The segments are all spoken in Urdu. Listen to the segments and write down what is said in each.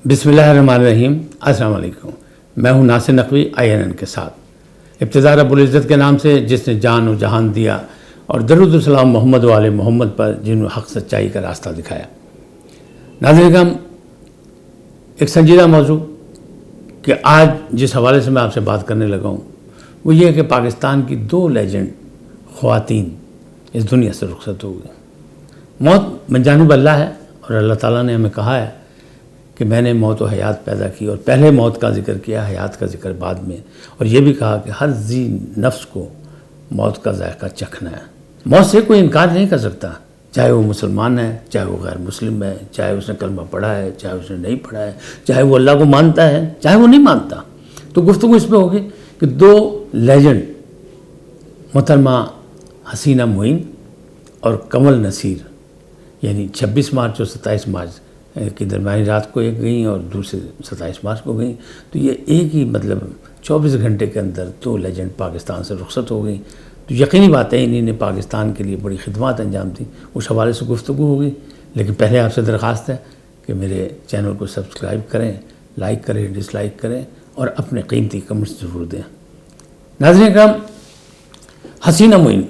بسم اللہ الرحمن الرحیم۔ السلام علیکم، میں ہوں ناصر نقوی INN کے ساتھ۔ ابتدا رب العزت کے نام سے جس نے جان و جہان دیا، اور درود و سلام محمد و آل محمد پر جنہوں حق سچائی کا راستہ دکھایا۔ ناظرین کرام، ایک سنجیدہ موضوع کہ آج جس حوالے سے میں آپ سے بات کرنے لگا ہوں وہ یہ ہے کہ پاکستان کی 2 لیجنڈ خواتین اس دنیا سے رخصت ہو گئی۔ موت من جانب اللہ ہے، اور اللہ تعالیٰ نے ہمیں کہا ہے کہ میں نے موت و حیات پیدا کی، اور پہلے موت کا ذکر کیا، حیات کا ذکر بعد میں، اور یہ بھی کہا کہ ہر ذی نفس کو موت کا ذائقہ چکھنا ہے۔ موت سے کوئی انکار نہیں کر سکتا، چاہے وہ مسلمان ہے، چاہے وہ غیر مسلم ہے، چاہے اس نے کلمہ پڑھا ہے، چاہے اس نے نہیں پڑھا ہے، چاہے وہ اللہ کو مانتا ہے، چاہے وہ نہیں مانتا۔ تو گفتگو اس پہ ہوگی کہ 2 لیجنڈ محترمہ حسینہ معین اور کمل نصیر، یعنی 26 مارچ اور 27 مارچ کی درمیانی رات کو ایک گئیں اور دوسرے 27 مارچ کو گئیں، تو یہ ایک ہی 24 گھنٹے کے اندر 2 لیجنڈ پاکستان سے رخصت ہو گئیں۔ تو یقینی بات ہے انہی نے پاکستان کے لیے بڑی خدمات انجام دی، اس حوالے سے گفتگو ہوگی۔ لیکن پہلے آپ سے درخواست ہے کہ میرے چینل کو سبسکرائب کریں، لائک کریں، ڈس لائک کریں، اور اپنے قیمتی کمنٹس ضرور دیں۔ ناظرین کرام، حسینہ معین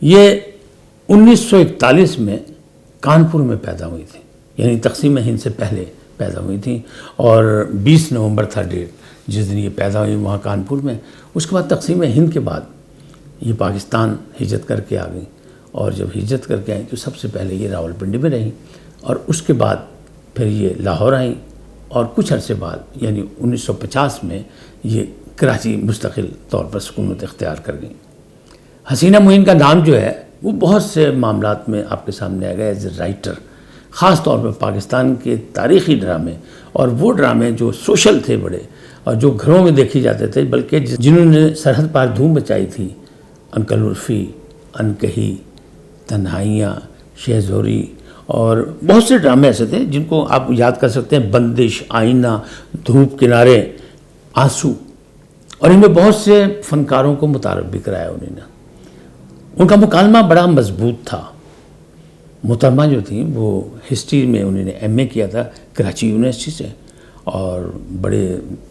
یہ 1941 میں کانپور میں پیدا ہوئی تھی، یعنی تقسیم ہند سے پہلے پیدا ہوئی تھیں، اور 20 نومبر تھا ڈیٹ جس دن یہ پیدا ہوئی وہاں کانپور میں۔ اس کے بعد تقسیم ہند کے بعد یہ پاکستان ہجرت کر کے آ گئی، اور جب ہجرت کر کے آئیں تو سب سے پہلے یہ راولپنڈی میں رہیں، اور اس کے بعد پھر یہ لاہور آئیں، اور کچھ عرصے بعد یعنی 1950 میں یہ کراچی مستقل طور پر سکونت اختیار کر گئیں۔ حسینہ معین کا نام جو ہے وہ بہت سے معاملات میں آپ کے سامنے آ گیا ایز اے رائٹر، خاص طور پہ پاکستان کے تاریخی ڈرامے، اور وہ ڈرامے جو سوشل تھے بڑے، اور جو گھروں میں دیکھے جاتے تھے، بلکہ جنہوں نے سرحد پار دھوم مچائی تھی، انکل عرفی، انکہی، تنہائیاں، شہزوری، اور بہت سے ڈرامے ایسے تھے جن کو آپ یاد کر سکتے ہیں، بندش، آئینہ، دھوپ کنارے، آنسو، اور ان میں بہت سے فنکاروں کو متعارف بھی کرایا انہوں نے۔ ان کا مکالمہ بڑا مضبوط تھا۔ محترمہ جو تھیں وہ ہسٹری میں انہوں نے MA کیا تھا کراچی یونیورسٹی سے، اور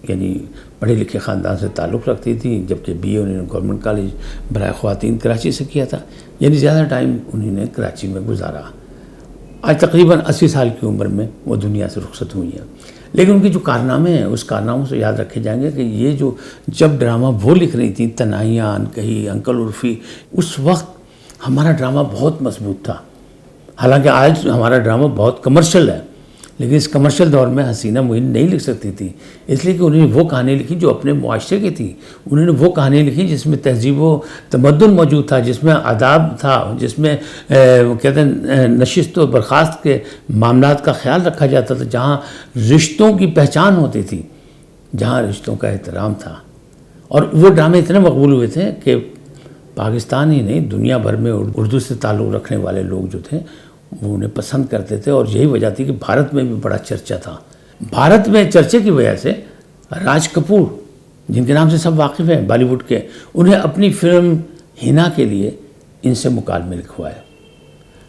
یعنی پڑھے لکھے خاندان سے تعلق رکھتی تھی، جبکہ BA انہوں نے گورنمنٹ کالج برائے خواتین کراچی سے کیا تھا، یعنی زیادہ ٹائم انہوں نے کراچی میں گزارا۔ آج تقریباً 80 سال کی عمر میں وہ دنیا سے رخصت ہوئی ہیں، لیکن ان کے جو کارنامے ہیں اس کارناموں سے یاد رکھے جائیں گے کہ یہ جو جب ڈرامہ وہ لکھ رہی تھیں، تنہائیاں، انکہی، انکل عرفی، اس وقت ہمارا ڈرامہ بہت مضبوط تھا۔ حالانکہ آج ہمارا ڈرامہ بہت کمرشل ہے، لیکن اس کمرشل دور میں حسینہ معین نہیں لکھ سکتی تھی، اس لیے کہ انہوں نے وہ کہانی لکھی جو اپنے معاشرے کی تھی۔ انہوں نے وہ کہانی لکھی جس میں تہذیب و تمدن موجود تھا، جس میں آداب تھا، جس میں کہتے ہیں نشست و برخاست کے معاملات کا خیال رکھا جاتا تھا، جہاں رشتوں کی پہچان ہوتی تھی، جہاں رشتوں کا احترام تھا۔ اور وہ ڈرامے اتنے مقبول ہوئے تھے کہ پاکستان ہی نہیں، دنیا بھر میں اردو سے تعلق رکھنے والے لوگ جو تھے وہ انہیں پسند کرتے تھے، اور یہی وجہ تھی کہ بھارت میں بھی بڑا چرچا تھا۔ بھارت میں چرچے کی وجہ سے راج کپور، جن کے نام سے سب واقف ہیں بالی ووڈ کے، انہیں اپنی فلم ہینا کے لیے ان سے مکالمے لکھوائے۔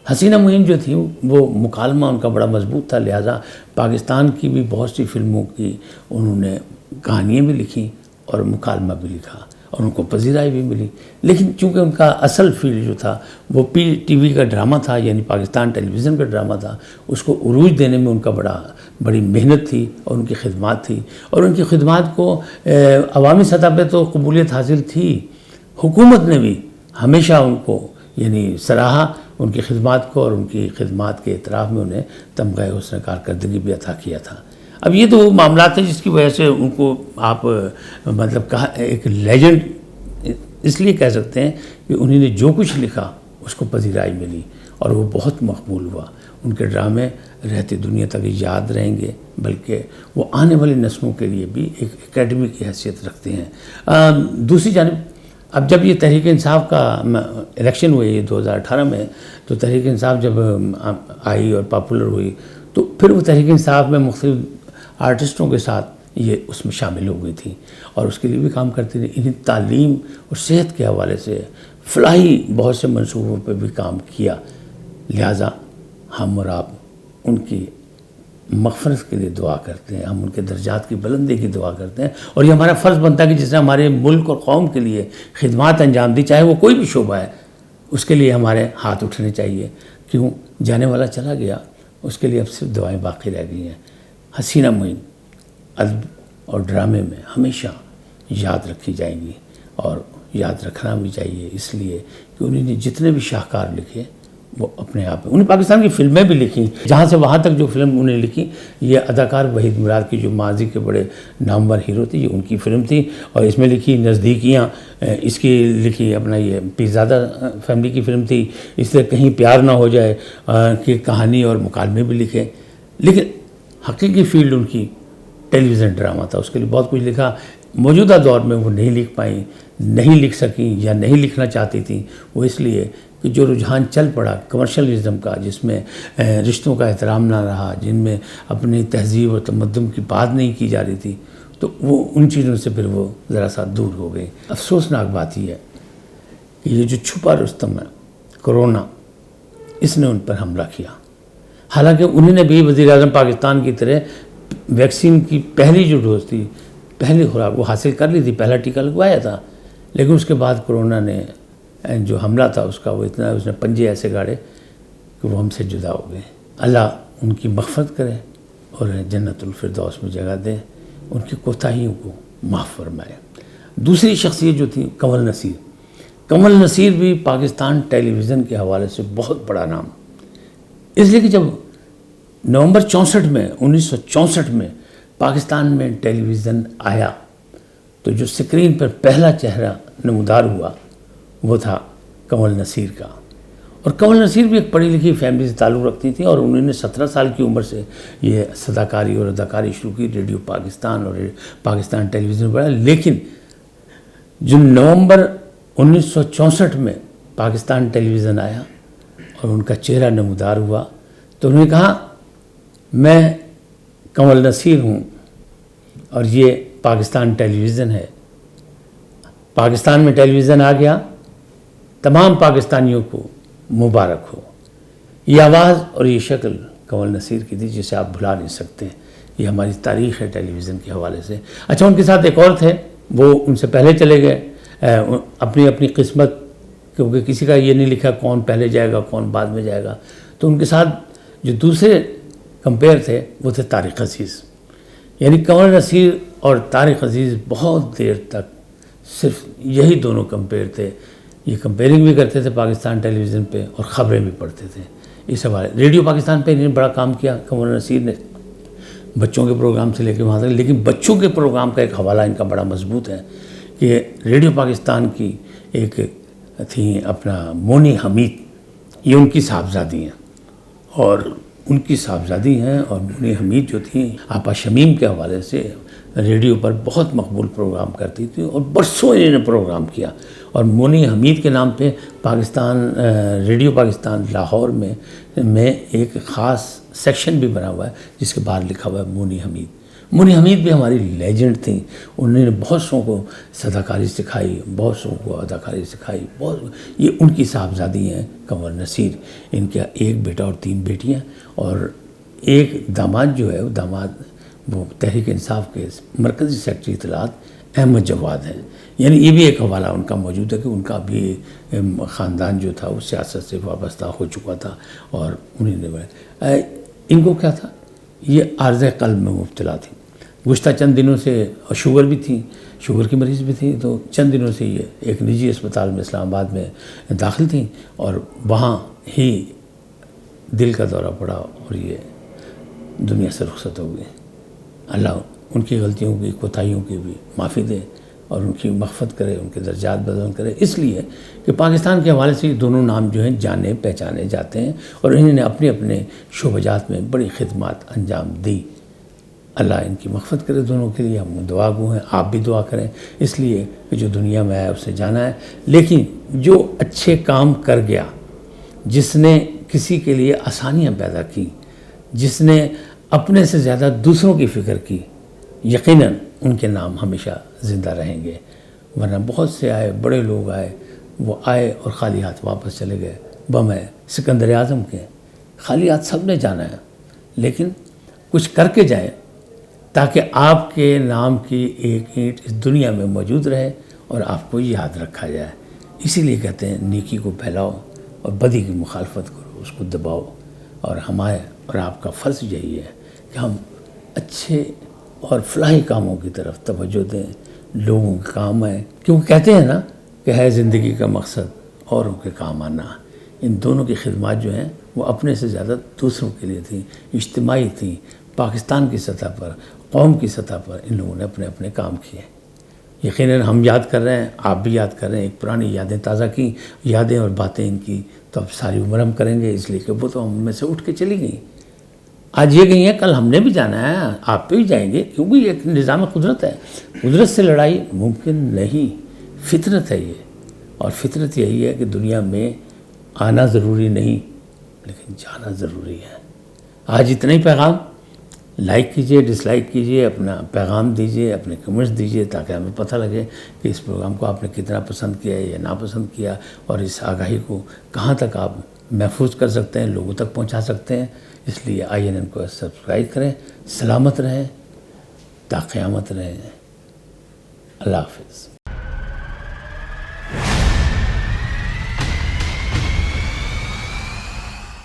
حسینہ معین جو تھی وہ مکالمہ ان کا بڑا مضبوط تھا، لہٰذا پاکستان کی بھی بہت سی فلموں کی انہوں نے کہانیاں بھی لکھی اور مکالمہ بھی لکھا، اور ان کو پذیرائی بھی ملی۔ لیکن چونکہ ان کا اصل فیلڈ جو تھا وہ PTV کا ڈرامہ تھا، یعنی پاکستان ٹیلی ویژن کا ڈرامہ تھا، اس کو عروج دینے میں ان کا بڑی محنت تھی، اور ان کی خدمات تھی، اور ان کی خدمات کو عوامی سطح پہ تو قبولیت حاصل تھی، حکومت نے بھی ہمیشہ ان کو یعنی سراہا ان کی خدمات کو، اور ان کی خدمات کے اعتراف میں انہیں تمغہ حسن کارکردگی بھی عطا کیا تھا۔ اب یہ تو وہ معاملات ہیں جس کی وجہ سے ان کو آپ کہا ایک لیجنڈ اس لیے کہہ سکتے ہیں کہ انہوں نے جو کچھ لکھا اس کو پذیرائی ملی، اور وہ بہت مقبول ہوا۔ ان کے ڈرامے رہتی دنیا تک یاد رہیں گے، بلکہ وہ آنے والی نسلوں کے لیے بھی ایک اکیڈمی کی حیثیت رکھتے ہیں۔ دوسری جانب اب جب یہ تحریک انصاف کا الیکشن ہوئی 2018 میں، تو تحریک انصاف جب آئی اور پاپولر ہوئی، تو پھر وہ تحریک انصاف میں مختلف آرٹسٹوں کے ساتھ یہ اس میں شامل ہو گئی تھی، اور اس کے لیے بھی کام کرتی تھی۔ انہیں تعلیم اور صحت کے حوالے سے فلاحی بہت سے منصوبوں پہ بھی کام کیا، لہٰذا ہم اور آپ ان کی مغفرت کے لیے دعا کرتے ہیں، ہم ان کے درجات کی بلندی کی دعا کرتے ہیں، اور یہ ہمارا فرض بنتا ہے کہ جس نے ہمارے ملک اور قوم کے لیے خدمات انجام دی، چاہے وہ کوئی بھی شعبہ ہے، اس کے لیے ہمارے ہاتھ اٹھنے چاہیے۔ کیوں؟ جانے والا چلا گیا، اس کے لیے اب صرف دعائیں باقی رہ گئی ہیں۔ حسینہ معین ادب اور ڈرامے میں ہمیشہ یاد رکھی جائیں گی، اور یاد رکھنا بھی چاہیے اس لیے کہ انہوں نے جتنے بھی شاہکار لکھے وہ اپنے آپ میں، انہیں پاکستان کی فلمیں بھی لکھی، جہاں سے وہاں تک جو فلم انہیں لکھی، یہ اداکار وحید مراد کی جو ماضی کے بڑے نامور ہیرو تھے، یہ ان کی فلم تھی، اور اس میں لکھی نزدیکیاں، اس کی لکھی اپنا یہ پیرزادہ فیملی کی فلم تھی، اس سے کہیں پیار نہ ہو جائے کہ کہانی اور مکالمے بھی لکھے، لیکن حقیقی فیلڈ ان کی ٹیلی ویژن ڈرامہ تھا، اس کے لیے بہت کچھ لکھا۔ موجودہ دور میں وہ نہیں لکھ پائیں، نہیں لکھ سکیں یا نہیں لکھنا چاہتی تھیں، وہ اس لیے کہ جو رجحان چل پڑا کمرشلزم کا، جس میں رشتوں کا احترام نہ رہا، جن میں اپنی تہذیب اور تمدن کی بات نہیں کی جا رہی تھی، تو وہ ان چیزوں سے پھر وہ ذرا سا دور ہو گئے۔ افسوسناک بات یہ ہے کہ یہ جو چھپا رستم ہے کرونا، اس نے ان پر حملہ کیا، حالانکہ انہوں نے بھی وزیر اعظم پاکستان کی طرح ویکسین کی پہلی جو ڈوز تھی، پہلی خوراک وہ حاصل کر لی تھی، پہلا ٹیکہ لگوایا تھا، لیکن اس کے بعد کرونا نے جو حملہ تھا اس کا، وہ اتنا اس نے پنجے ایسے گاڑے کہ وہ ہم سے جدا ہو گئے۔ اللہ ان کی مغفرت کرے اور جنت الفردوس میں جگہ دے، ان کی کوتاہیوں کو معاف فرمائے۔ دوسری شخصیت جو تھی کنول نصیر، کنول نصیر بھی پاکستان ٹیلی ویژن کے حوالے سے بہت بڑا نام، اس لیے کہ جب نومبر 1964 میں پاکستان میں ٹیلی ویژن آیا تو جو سکرین پر پہلا چہرہ نمودار ہوا وہ تھا کنول نصیر کا، اور کنول نصیر بھی ایک پڑھی لکھی فیملی سے تعلق رکھتی تھی، اور انہوں نے 17 سال کی عمر سے یہ صداکاری اور اداکاری شروع کی، ریڈیو پاکستان اور پاکستان ٹیلی ویژن پڑھا، لیکن جو نومبر 1964 میں پاکستان ٹیلی ویژن آیا اور ان کا چہرہ نمودار ہوا تو انہوں نے کہا میں کنول نصیر ہوں اور یہ پاکستان ٹیلی ویژن ہے، پاکستان میں ٹیلی ویژن آ گیا، تمام پاکستانیوں کو مبارک ہو۔ یہ آواز اور یہ شکل کنول نصیر کی تھی جسے آپ بھلا نہیں سکتے، یہ ہماری تاریخ ہے ٹیلی ویژن کے حوالے سے۔ اچھا، ان کے ساتھ ایک اور تھے، وہ ان سے پہلے چلے گئے، اپنی قسمت، کیونکہ کسی کا یہ نہیں لکھا کون پہلے جائے گا کون بعد میں جائے گا، تو ان کے ساتھ جو دوسرے کمپیئر تھے وہ تھے طارق عزیز، یعنی کنول نصیر اور طارق عزیز بہت دیر تک صرف یہی دونوں کمپیئر تھے، یہ کمپیئرنگ بھی کرتے تھے پاکستان ٹیلی ویژن پہ اور خبریں بھی پڑھتے تھے۔ اس حوالے ریڈیو پاکستان پہ انہوں نے بڑا کام کیا کنول نصیر نے، بچوں کے پروگرام سے لے کے وہاں تک، لیکن بچوں کے پروگرام کا ایک حوالہ ان کا بڑا مضبوط ہے کہ ریڈیو پاکستان کی ایک تھیں اپنا مونی حمید، یہ ان کی صاحبزادی ہیں، اور ان کی صاحبزادی ہیں، اور مونی حمید جو تھیں آپا شمیم کے حوالے سے ریڈیو پر بہت مقبول پروگرام کرتی تھی، اور برسوں انہوں نے پروگرام کیا، اور مونی حمید کے نام پہ پاکستان ریڈیو پاکستان لاہور میں ایک خاص سیکشن بھی بنا ہوا ہے جس کے باہر لکھا ہوا ہے مونی حمید۔ مونی حمید بھی ہماری لیجنڈ تھیں، انہوں نے بہت سو کو صداکاری سکھائی، بہت سو کو اداکاری سکھائی، یہ ان کی صاحبزادی ہیں کنول نصیر، ان کا ایک بیٹا اور 3 بیٹیاں، اور ایک داماد جو ہے وہ تحریک انصاف کے مرکزی سیکرٹری اطلاعات احمد جواد ہیں، یعنی یہ بھی ایک حوالہ ان کا موجود ہے کہ ان کا بھی خاندان جو تھا وہ سیاست سے وابستہ ہو چکا تھا، اور انہیں نے ان کو کیا تھا، یہ عارضہ قلب میں مبتلا تھی، گزشتہ چند دنوں سے شوگر بھی تھی، شوگر کی مریض بھی تھی، تو چند دنوں سے یہ ایک نجی اسپتال میں اسلام آباد میں داخل تھیں، اور وہاں ہی دل کا دورہ پڑا اور یہ دنیا سے رخصت ہو گئے۔ اللہ ان کی غلطیوں کی کوتاہیوں کی بھی معافی دے اور ان کی مغفرت کرے، ان کے درجات بلند کرے، اس لیے کہ پاکستان کے حوالے سے یہ دونوں نام جو ہیں جانے پہچانے جاتے ہیں، اور انہوں نے اپنے اپنے شعبجات میں بڑی خدمات انجام دی۔ اللہ ان کی مغفرت کرے دونوں کے لیے، ہم دعا گو ہیں، آپ بھی دعا کریں، اس لیے کہ جو دنیا میں آیا اسے جانا ہے، لیکن جو اچھے کام کر گیا، جس نے کسی کے لیے آسانیاں پیدا کی، جس نے اپنے سے زیادہ دوسروں کی فکر کی، یقیناً ان کے نام ہمیشہ زندہ رہیں گے، ورنہ بہت سے آئے بڑے لوگ آئے، وہ آئے اور خالی ہاتھ واپس چلے گئے۔ بم ہے سکندر اعظم کے، خالی ہاتھ سب نے جانا ہے، لیکن کچھ کر کے جائیں تاکہ آپ کے نام کی ایک اینٹ اس دنیا میں موجود رہے اور آپ کو یاد رکھا جائے۔ اسی لیے کہتے ہیں نیکی کو پھیلاؤ اور بدی کی مخالفت کرو، اس کو دباؤ۔ اور ہمارے اور آپ کا فرض یہی ہے کہ ہم اچھے اور فلاحی کاموں کی طرف توجہ دیں، لوگوں کے کام آئیں، کیونکہ کہتے ہیں نا کہ ہے زندگی کا مقصد اوروں کے کام آنا۔ ان دونوں کی خدمات جو ہیں وہ اپنے سے زیادہ دوسروں کے لیے تھیں، اجتماعی تھیں۔ پاکستان کی سطح پر، قوم کی سطح پر ان لوگوں نے اپنے اپنے کام کیے۔ یقیناً ہم یاد کر رہے ہیں، آپ بھی یاد کر رہے ہیں، ایک پرانی یادیں تازہ کی، یادیں اور باتیں ان کی تو اب ساری عمر ہم کریں گے، اس لیے کہ وہ تو ہم میں سے اٹھ کے چلی گئیں۔ آج یہ گئی ہیں، کل ہم نے بھی جانا ہے، آپ پہ بھی جائیں گے، کیونکہ یہ ایک نظام قدرت ہے۔ قدرت سے لڑائی ممکن نہیں، فطرت ہے یہ، اور فطرت یہی ہے کہ دنیا میں آنا ضروری نہیں لیکن جانا ضروری ہے۔ آج اتنا ہی پیغام، لائک کیجئے، ڈس لائک کیجئے، اپنا پیغام دیجئے، اپنے کمنٹس دیجئے تاکہ ہمیں پتہ لگے کہ اس پروگرام کو آپ نے کتنا پسند کیا ہے یا ناپسند کیا، اور اس آگاہی کو کہاں تک آپ محفوظ کر سکتے ہیں، لوگوں تک پہنچا سکتے ہیں۔ اس لیے INN کو سبسکرائب کریں، سلامت رہیں، تا قیامت رہیں۔ اللہ حافظ۔